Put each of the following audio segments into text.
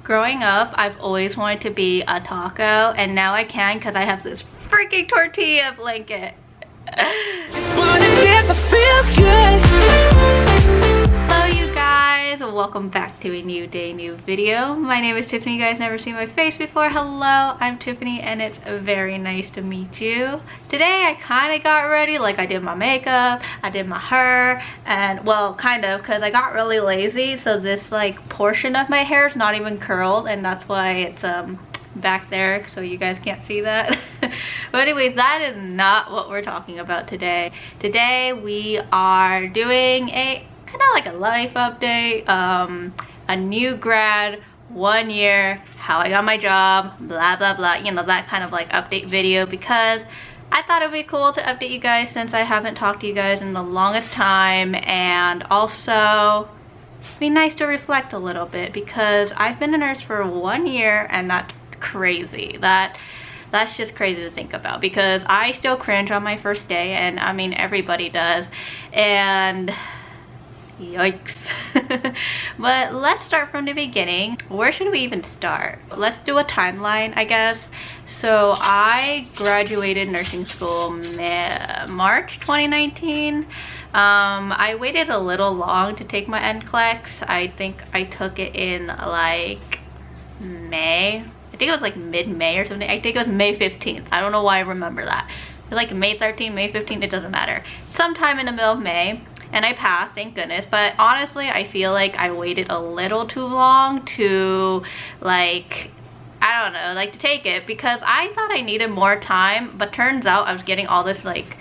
Growing up, I've always wanted to be a taco, and now I can because I have this freaking tortilla blanket. Hello you guys, welcome back to a new day, new video. My name is Tiffany. You guys never seen my face before. Hello, I'm Tiffany and it's very nice to meet you. Today I kind of got ready, like I did my makeup, I did my hair, and well, kind of, because I got really lazy, so this like portion of my hair is not even curled, and that's why it's back there, so you guys can't see that. But anyways, that is not what we're talking about today. Today we are doing a kind of like a life update, a new grad, 1 year, how I got my job, blah blah blah, you know, that kind of like update video, because I thought it would be cool to update you guys since I haven't talked to you guys in the longest time, and also be nice to reflect a little bit because I've been a nurse for 1 year, and that's crazy. That's just crazy to think about, because I still cringe on my first day, and I mean everybody does, and yikes. But let's start from the beginning. Where should we even start? Let's do a timeline, I guess. So I graduated nursing school March 2019. I waited a little long to take my NCLEX. I think I took it in like May. I think it was like mid-May or something. I think it was May 15th. I don't know why I remember that. Like May 13th, May 15th, it doesn't matter. Sometime in the middle of May. And I passed, thank goodness. But honestly, I feel like I waited a little too long to like, I don't know, like to take it, because I thought I needed more time, but turns out I was getting all this like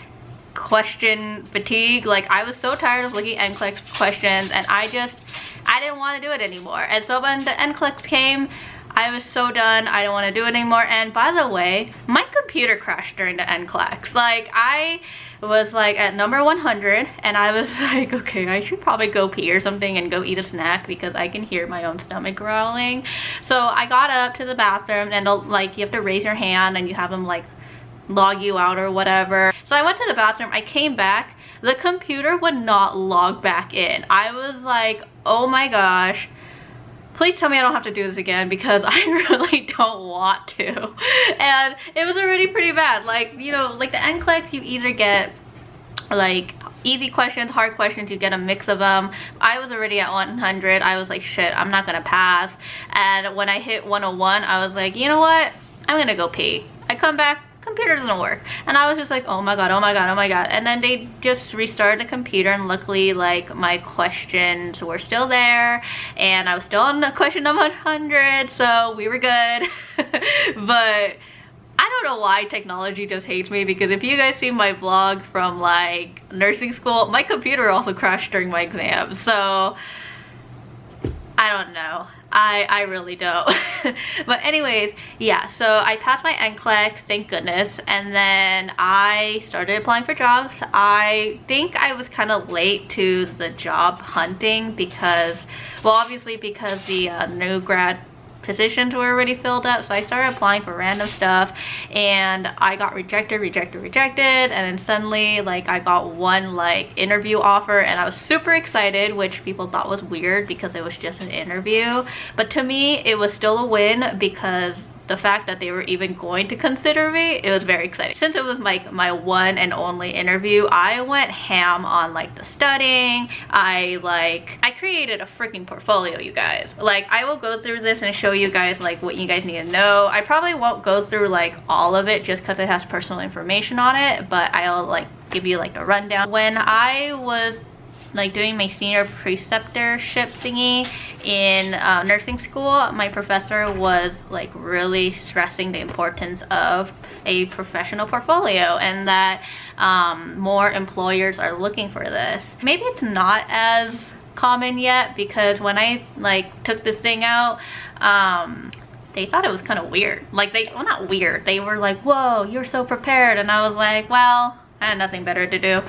question fatigue. Like I was so tired of looking at NCLEX questions, and I didn't want to do it anymore. And so when the NCLEX came, I was so done. I don't want to do it anymore. And by the way, my computer crashed during the NCLEX. Like I was like at number 100, and I was like, okay, I should probably go pee or something and go eat a snack because I can hear my own stomach growling. So I got up to the bathroom, and like you have to raise your hand and you have them like log you out or whatever. So I went to the bathroom, I came back, the computer would not log back in. I was like, oh my gosh, please tell me I don't have to do this again, because I really don't want to. And it was already pretty bad. Like, you know, like the NCLEX, you either get like easy questions, hard questions, you get a mix of them. I was already at 100. I was like, shit, I'm not gonna pass. And when I hit 101, I was like, you know what? I'm gonna go pee. I come back, computer doesn't work, and I was just like, oh my god, oh my god, oh my god. And then they just restarted the computer, and luckily like my questions were still there, and I was still on the question number 100, so we were good. But I don't know why technology just hates me, because if you guys see my vlog from like nursing school, my computer also crashed during my exam, so I don't know. I really don't. But anyways, yeah, so I passed my NCLEX, thank goodness, and then I started applying for jobs. I think I was kind of late to the job hunting because, well, obviously because the new grad positions were already filled up, so I started applying for random stuff, and I got rejected, and then suddenly like I got one like interview offer, and I was super excited, which people thought was weird because it was just an interview, but to me it was still a win, because the fact that they were even going to consider me, it was very exciting. Since it was like my one and only interview, I went ham on like the studying. I created a freaking portfolio, you guys. Like I will go through this and show you guys like what you guys need to know. I probably won't go through like all of it just because it has personal information on it, but I'll like give you like the rundown. When I was like doing my senior preceptorship thingy in nursing school, my professor was like really stressing the importance of a professional portfolio, and that more employers are looking for this. Maybe it's not as common yet, because when I like took this thing out, they thought it was kind of weird. Like well, not weird, they were like, whoa, you're so prepared, and I was like, well, I had nothing better to do.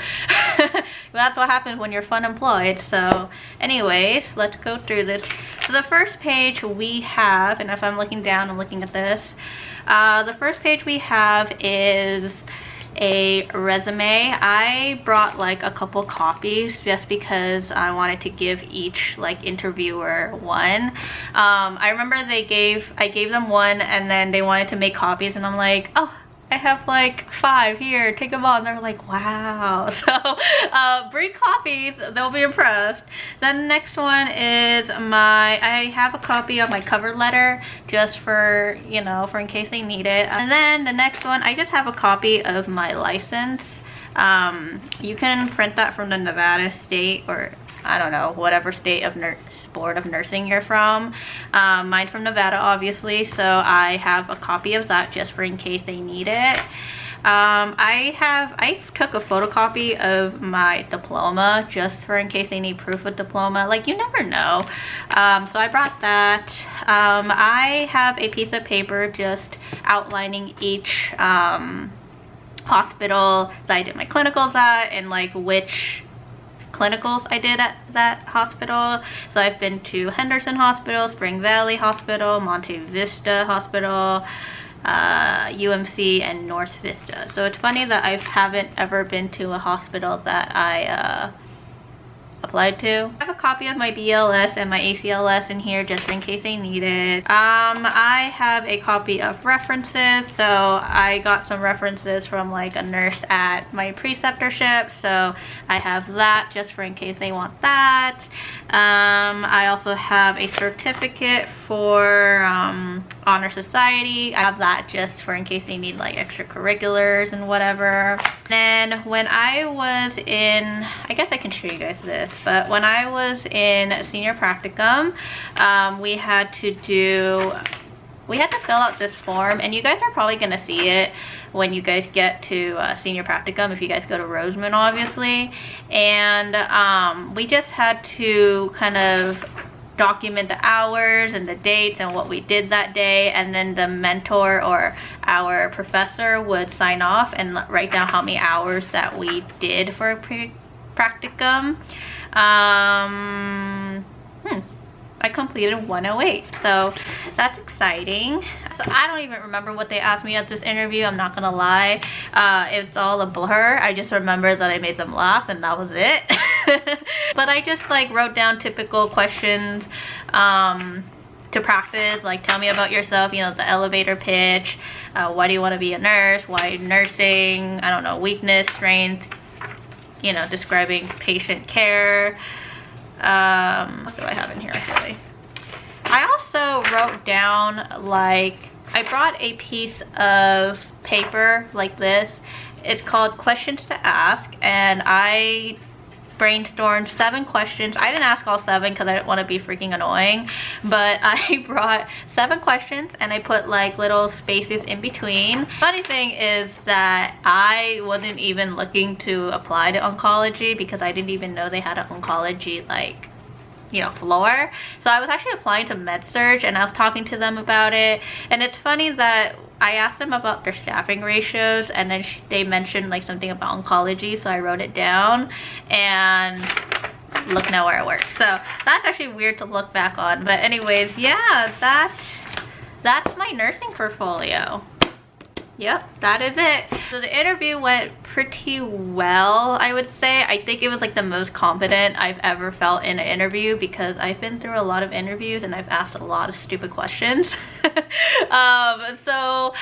That's what happens when you're fun employed. So anyways, let's go through this. So the first page we have, and if I'm looking down, I'm looking at this, the first page we have is a resume. I brought like a couple copies just because I wanted to give each like interviewer one. I remember I gave them one and then they wanted to make copies and I'm like, oh, I have like 5 here, take them all. And they're like, wow. So bring copies, they'll be impressed. Then the next one is I have a copy of my cover letter just for, you know, for in case they need it. And then the next one, I just have a copy of my license. You can print that from the Nevada state, or I don't know, whatever state of board of nursing you're from. Mine's from Nevada, obviously, so I have a copy of that just for in case they need it. I took a photocopy of my diploma just for in case they need proof of diploma. Like, you never know. So I brought that. I have a piece of paper just outlining each hospital that I did my clinicals at and like which clinicals I did at that hospital. So I've been to Henderson Hospital, Spring Valley Hospital, Monte Vista Hospital, UMC, and North Vista. So it's funny that I haven't ever been to a hospital that I applied to. I have a copy of my BLS and my ACLS in here just in case they need it. I have a copy of references. So I got some references from like a nurse at my preceptorship, so I have that just for in case they want that. I also have a certificate for Honor Society. I have that just for in case they need like extracurriculars and whatever. And when I was in, I guess I can show you guys this, but when I was in senior practicum, we had to fill out this form, and you guys are probably gonna see it when you guys get to senior practicum if you guys go to Roseman, obviously. And we just had to kind of document the hours and the dates and what we did that day, and then the mentor or our professor would sign off and write down how many hours that we did for practicum. I completed 108, so that's exciting. So I don't even remember what they asked me at this interview, I'm not gonna lie. It's all a blur. I just remember that I made them laugh and that was it. But I just like wrote down typical questions to practice, like tell me about yourself, you know, the elevator pitch, why do you want to be a nurse, why nursing, I don't know, weakness, strength, you know, describing patient care. What do I have in here actually? I also wrote down, like, I brought a piece of paper like this. It's called Questions to Ask, and I brainstormed 7 questions. I didn't ask all 7 because I didn't want to be freaking annoying, but I brought 7 questions and I put like little spaces in between. Funny thing is that I wasn't even looking to apply to oncology because I didn't even know they had an oncology, like, you know, floor. So I was actually applying to med-surg and I was talking to them about it. And it's funny that I asked them about their staffing ratios, and then they mentioned like something about oncology, so I wrote it down, and look now where I work. So that's actually weird to look back on, but anyways, yeah, that's my nursing portfolio. Yep, that is it. So the interview went pretty well, I would say. I think it was like the most confident I've ever felt in an interview because I've been through a lot of interviews and I've asked a lot of stupid questions. So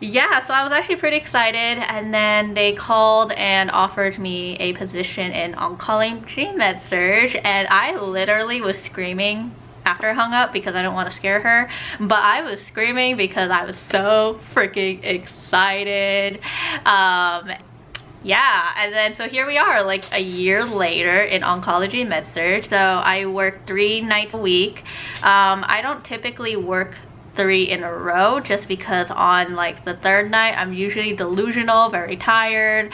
yeah, so I was actually pretty excited, and then they called and offered me a position in oncology med-surg, and I literally was screaming after I hung up because I don't want to scare her, but I was screaming because I was so freaking excited. Yeah, and then so here we are like a year later in oncology med-surg. So I work 3 nights a week. I don't typically work 3 in a row just because on like the 3rd night I'm usually delusional, very tired.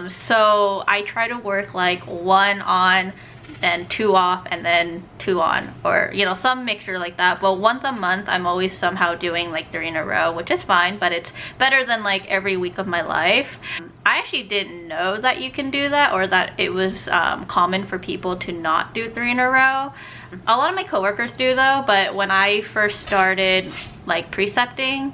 So I try to work like 1 on, then 2 off, and then 2 on, or you know, some mixture like that. But once a month I'm always somehow doing like 3 in a row, which is fine, but it's better than like every week of my life. I actually didn't know that you can do that, or that it was common for people to not do 3 in a row. A lot of my coworkers do though, but when I first started like precepting,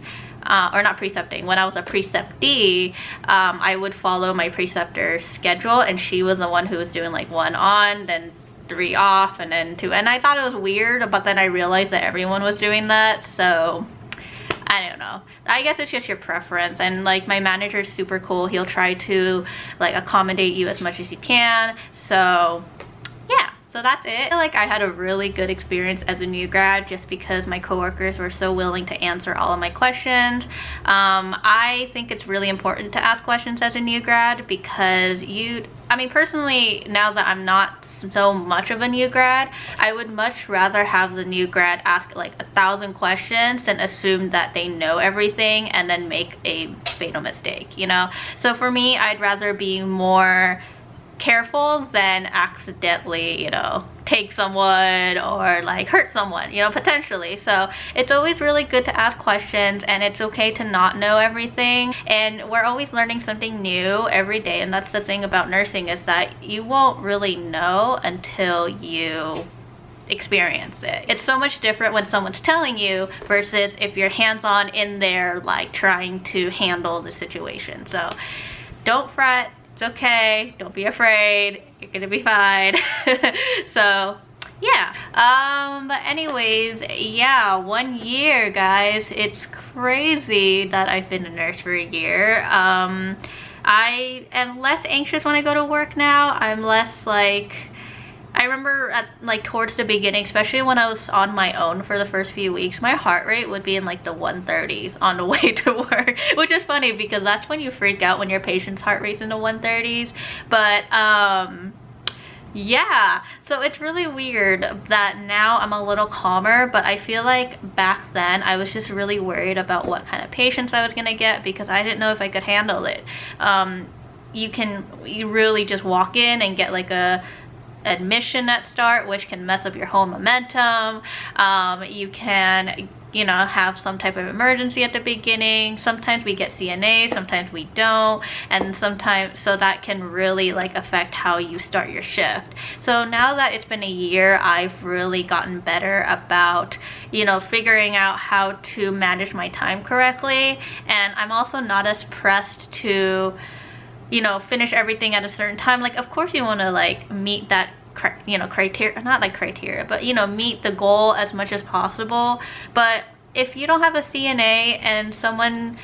or not precepting, when I was a preceptee, I would follow my preceptor's schedule, and she was the one who was doing like 1 on, then 3 off, and then 2. And I thought it was weird, but then I realized that everyone was doing that, so I don't know. I guess it's just your preference. And like, my manager is super cool. He'll try to like accommodate you as much as he can. So yeah, so that's it. I feel like I had a really good experience as a new grad just because my coworkers were so willing to answer all of my questions. I think it's really important to ask questions as a new grad because I mean, personally, now that I'm not so much of a new grad, I would much rather have the new grad ask like 1,000 questions than assume that they know everything and then make a fatal mistake, you know? So for me, I'd rather be more careful than accidentally, you know, take someone or like hurt someone, you know, potentially. So it's always really good to ask questions, and it's okay to not know everything, and we're always learning something new every day. And that's the thing about nursing, is that you won't really know until you experience it. It's so much different when someone's telling you versus if you're hands-on in there, like trying to handle the situation. So don't fret. It's okay, don't be afraid, you're gonna be fine. So yeah, but anyways, yeah, 1 year, guys. It's crazy that I've been a nurse for a year. I am less anxious when I go to work now. I'm less like, I remember at like towards the beginning, especially when I was on my own for the first few weeks, my heart rate would be in like the 130s on the way to work, which is funny because that's when you freak out, when your patient's heart rate's in the 130s. But yeah, so it's really weird that now I'm a little calmer, but I feel like back then I was just really worried about what kind of patients I was gonna get because I didn't know if I could handle it. You really just walk in and get like a admission at start, which can mess up your whole momentum. You can, you know, have some type of emergency at the beginning. Sometimes we get CNA, sometimes we don't, and sometimes, so that can really like affect how you start your shift. So now that it's been a year, I've really gotten better about, you know, figuring out how to manage my time correctly, and I'm also not as pressed to, you know, finish everything at a certain time. Like, of course you want to like meet that, you know, criteria, not like criteria, but you know, meet the goal as much as possible. But if you don't have a CNA and someone,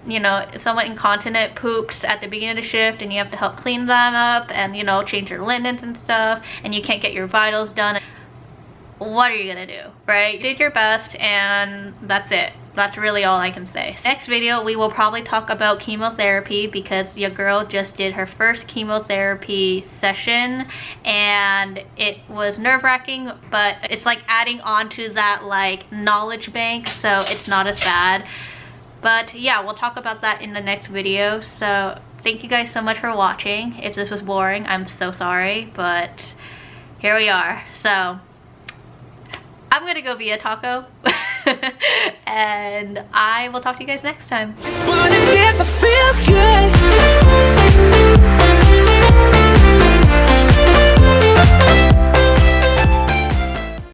you know, someone incontinent poops at the beginning of the shift and you have to help clean them up and, you know, change your linens and stuff, and you can't get your vitals done, what are you gonna do, right? You did your best, and that's it. That's really all I can say. Next video, we will probably talk about chemotherapy because your girl just did her first chemotherapy session, and it was nerve-wracking, but it's like adding on to that like knowledge bank, so it's not as bad. But yeah, we'll talk about that in the next video. So thank you guys so much for watching. If this was boring, I'm so sorry, but here we are. So I'm gonna go be a taco. And I will talk to you guys next time.